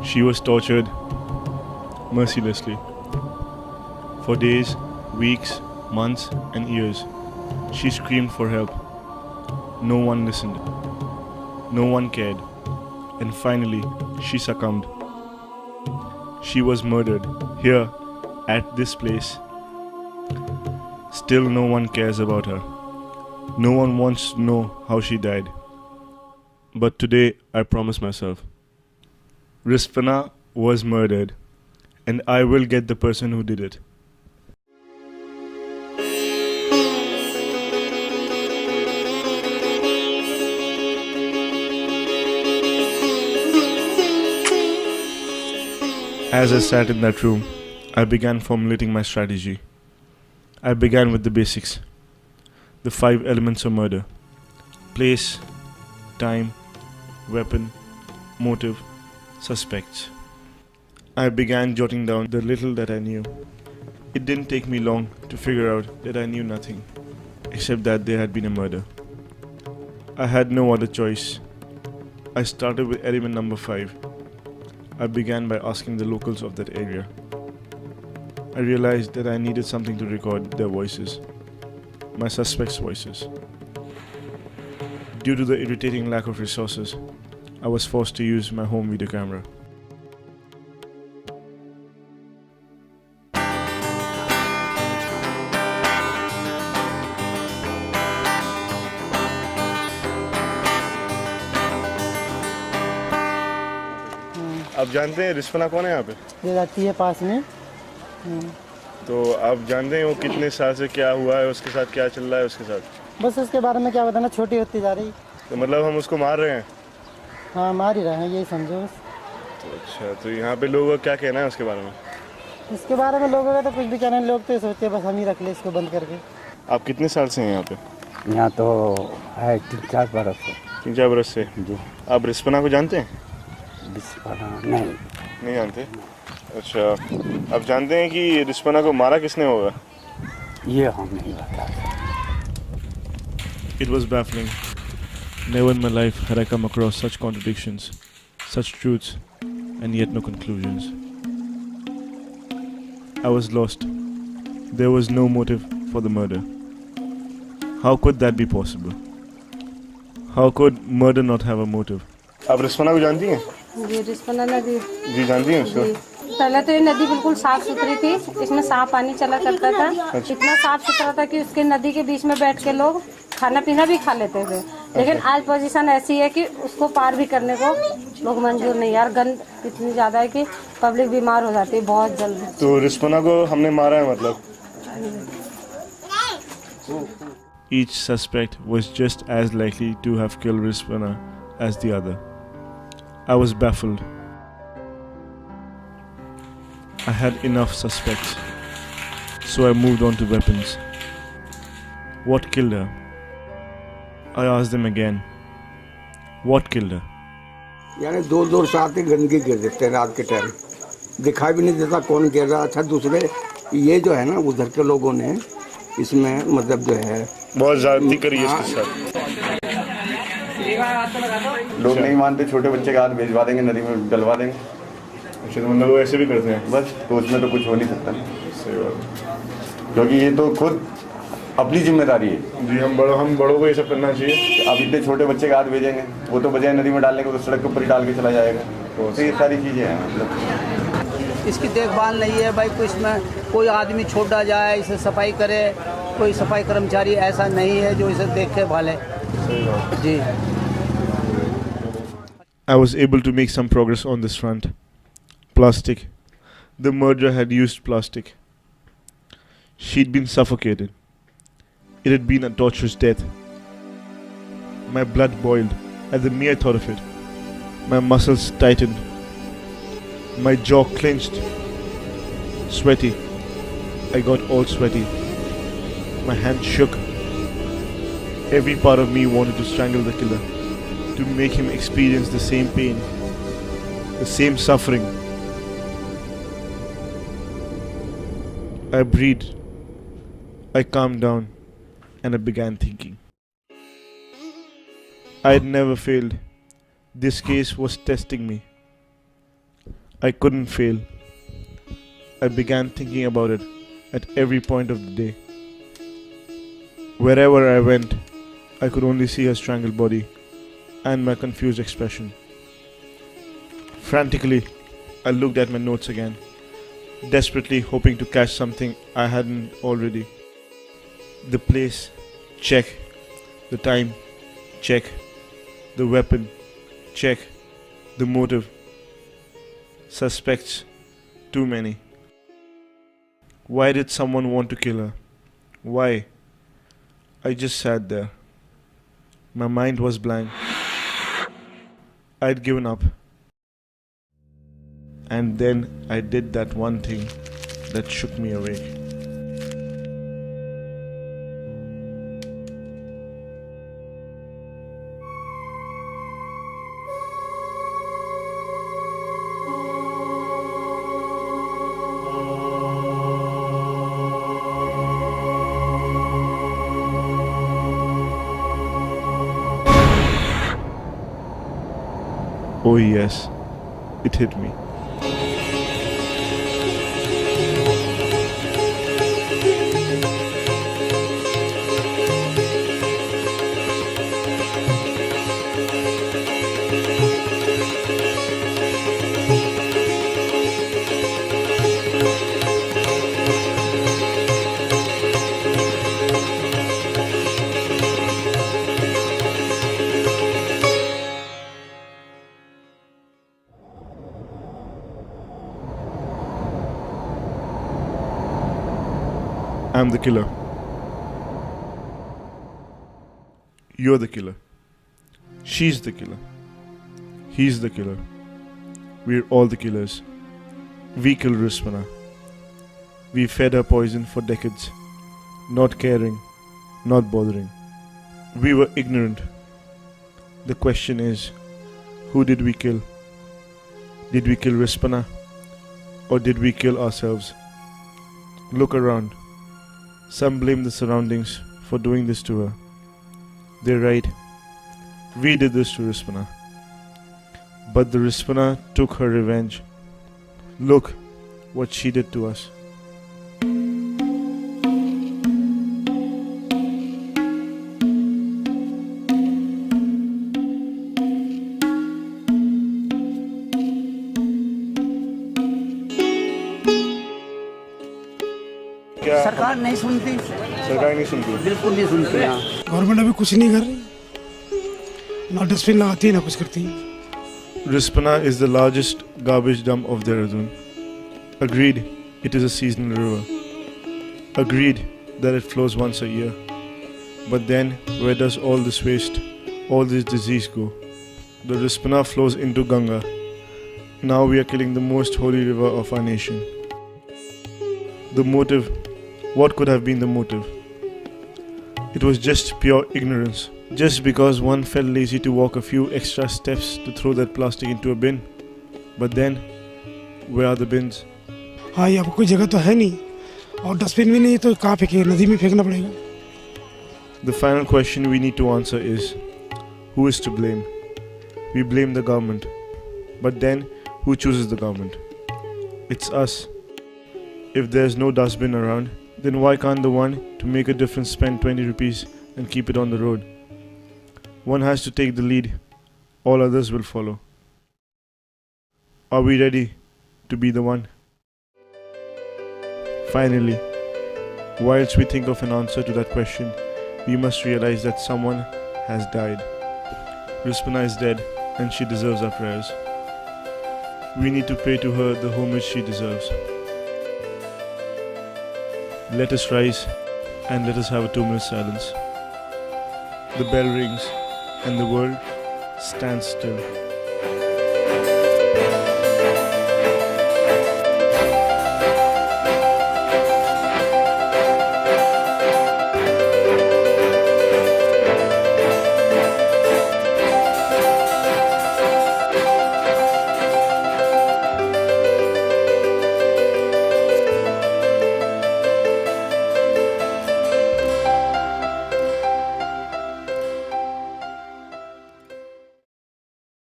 She was tortured mercilessly for days, weeks, months, and years. She screamed for help. No one listened. No one cared. And finally, she succumbed. She was murdered here at this place. Still, no one cares about her. No one wants to know how she died. But today, I promise myself, Rispana was murdered, and I will get the person who did it. As I sat in that room, I began formulating my strategy. I began with the basics, the 5 elements of murder: place, time, weapon, motive, suspects. I began jotting down the little that I knew. It didn't take me long to figure out that I knew nothing, except that there had been a murder. I had no other choice. I started with element number 5. I began by asking the locals of that area. I realized that I needed something to record their voices, my suspects' voices. Due to the irritating lack of resources, I was forced to use my home video camera. आप जानते हैं रिस्पना कौन है यहाँ पे? ये रहती है पास में। तो आप जानते हैं वो कितने साल से क्या हुआ है, उसके साथ क्या चल रहा है उसके साथ? बस उसके बारे में क्या बताना, छोटी होती जा रही। तो मतलब हम उसको मार रहे हैं? हाँ, मार ही रहे हैं, यही समझो बस। तो अच्छा, तो यहाँ पे लोगों का क्या कहना है उसके बारे में? इसके बारे में लोगों का तो कुछ भी कहना नहीं, लोग तो सोचते हैं बस हम ही रख ले इसको बंद करके। आप कितने साल से हैं यहाँ पे? यहाँ तो है 3-4 बरस से। 3-4 बरस से? जी। आप रिस्पना को जानते हैं? नहीं जानते? अच्छा, आप जानते हैं कि रिस्पना को मारा किसने होगा? ये हम नहीं बता। It was baffling. Never in my life had I come across such contradictions, such truths, and yet no conclusions. I was lost. There was no motive for the murder. How could that be possible? How could murder not have a motive? आप रिस्पना को जानती हैं? जी, रिस्पना नदी जी जानती हैं उसको? पहले तो ये नदी बिल्कुल साफ सुथरी थी, इसमें साफ पानी चला करता था। अच्छा। इतना साफ सुथरा था कि उसके नदी के बीच में बैठ के लोग खाना पीना भी खा लेते थे। लेकिन आज पोजीशन ऐसी है कि उसको पार भी करने को लोग मंजूर नहीं। यार गंद इतनी ज्यादा है कि पब्लिक बीमार हो जाती है बहुत जल्दी। तो रिस्पना को हमने मारा है मतलब? Each suspect was just as likely to have killed Rispana as the other. I was baffled. I had enough suspects, so I moved on to weapons. What killed her? I asked them again. What killed her? यानी दूर से आते गंदगी गिर देते हैं रात के टाइम, दिखाई भी नहीं देता कौन गिर रहा। अच्छा, दूसरे ये जो है ना उधर के लोगों ने इसमें मतलब जो है बहुत ज्यादती करी है इसके साथ। लोग नहीं मानते, छोटे बच्चे का हाथ भिजवा देंगे, नदी में डलवा देंगे। अच्छा, तो मतलब वो ऐसे भी करते हैं? बस, तो उसमें तो कुछ हो नहीं सकता, सही बात। क्योंकि ये तो खुद अपनी जिम्मेदारी है जी। हम बड़ों को ये सब करना चाहिए। अब इतने छोटे बच्चे का हाथ भेजेंगे, वो तो बजाय नदी में डालने को तो सड़क के ऊपर ही डाल के चला जाएगा। तो ये सारी चीज़ें हैं मतलब। इसकी देखभाल नहीं है भाई, कोई इसमें कोई आदमी छोड़ा जाए इसे सफाई करे, कोई सफाई कर्मचारी ऐसा नहीं है जो इसे देखे भाले जी। I was able to make some progress on this front. Plastic. The murderer had used plastic. She'd been suffocated. It had been a torturous death. My blood boiled at the mere thought of it. My muscles tightened. My jaw clenched. Sweaty. I got all sweaty. My hand shook. Every part of me wanted to strangle the killer, to make him experience the same pain, the same suffering. I breathed. I calmed down and I began thinking. I had never failed. This case was testing me. I couldn't fail. I began thinking about it at every point of the day. Wherever I went, I could only see her strangled body and my confused expression. Frantically, I looked at my notes again, desperately hoping to catch something I hadn't already. The place, check. The time, check. The weapon, check. The motive. Suspects, too many. Why did someone want to kill her? Why? I just sat there. My mind was blank. I'd given up. And then I did that one thing that shook me awake. Oh yes, it hit me. I'm the killer. You're the killer. She's the killer. He's the killer. We're all the killers. We killed Rispana. We fed her poison for decades, not caring, not bothering. We were ignorant. The question is, who did we kill? Did we kill Rispana? Or did we kill ourselves? Look around. Some blame the surroundings for doing this to her. They're right. We did this to Rispana. But the Rispana took her revenge. Look what she did to us. सरकार नहीं सुनती, सरकार नहीं सुनती। बिल्कुल नहीं सुनती। यहाँ गवर्नमेंट अभी कुछ नहीं कर रही, ना डस्टबिन लगाती है ना कुछ करती है। Rispana is the largest garbage dump of Dehradun. Agreed, it is a seasonal river. Agreed that it flows once a year. But then, where does all this waste, all this disease go? The Rispana flows into Ganga. Now we are killing the most holy river of our nation. The motive, what could have been the motive? It was just pure ignorance. Just because one felt lazy to walk a few extra steps to throw that plastic into a bin. But then, where are the bins? हाँ, यहाँ पर कोई जगह तो है नहीं, और dustbin भी नहीं, तो कहाँ फेंके? नदी में फेंकना पड़ेगा। The final question we need to answer is, who is to blame? We blame the government. But then, who chooses the government? It's us. If there's no dustbin around, then why can't the one to make a difference spend 20 rupees and keep it on the road? One has to take the lead, all others will follow. Are we ready to be the one? Finally, whilst we think of an answer to that question, we must realize that someone has died. Rispana is dead and she deserves our prayers. We need to pay to her the homage she deserves. Let us rise and let us have a 2-minute silence. The bell rings and the world stands still.